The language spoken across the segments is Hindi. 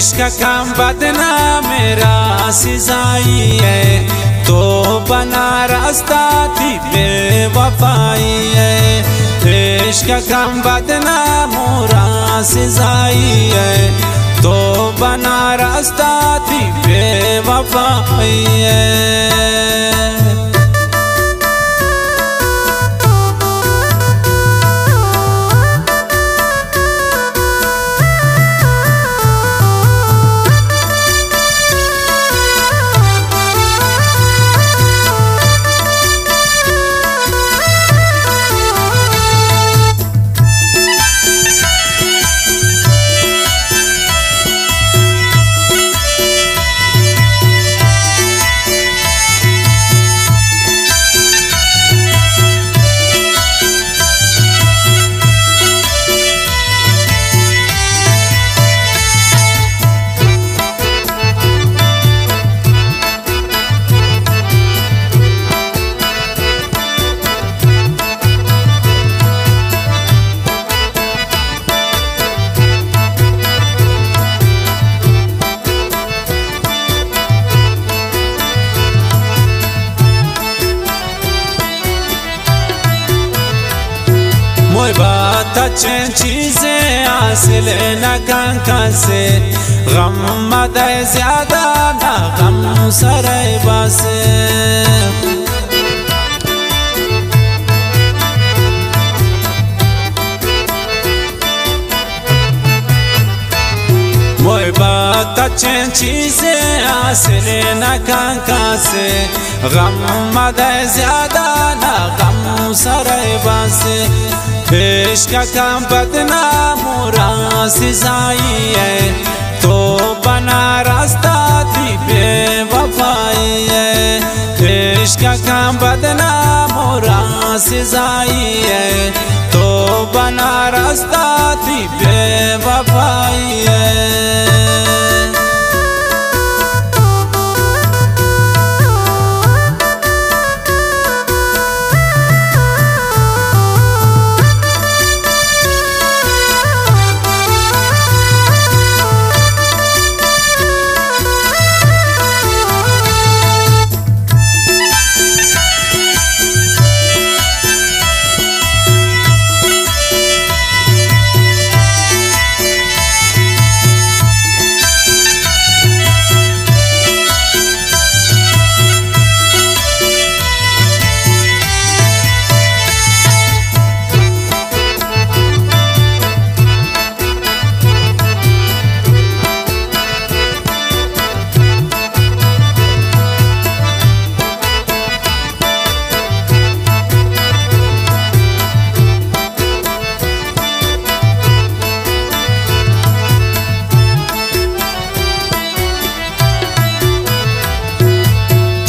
इश्क कम बदना मेरा सिजाई है, तो बना रास्ता थी बेवफाई है। इश्क कम बदना मोरा सिजाई है, तो बना रास्ता थी बेवफाई है। मोई बात अच्छे चीजें हासिल न कांका से, गम मदे ज्यादा ना गम सराय बासे। मोई बात अच्छे चीजें हासिल न कांका से, गम मदे ज्यादा ना गम सराय बासे। इश्क कम बदना मोरा सिजाई है, तो बना रास्ता थी बेवफाई है। इश्क कम बदना मोरा सिजाई है, तो बना रास्ता थी बेवफाई है।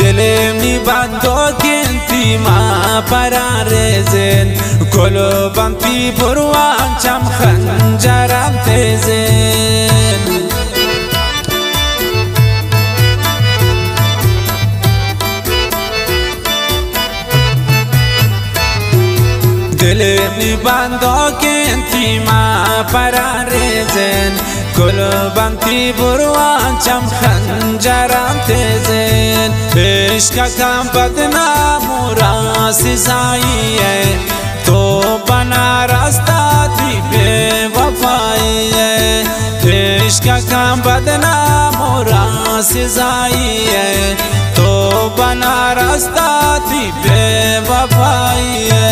Dilemni bando kinti ma pararezen, kolo banti burwan cham khanjaram tezen. Dilemni bando kinti ma pararezen, kolo banti burwan cham khanjaram tezen. इश्क कम बदना मोरा सिजाई है, तो बना रास्ता थी बेवफाई है। इश्क कम बदना मोरा सिजाई है, तो बना रास्ता थी बेवफाई है।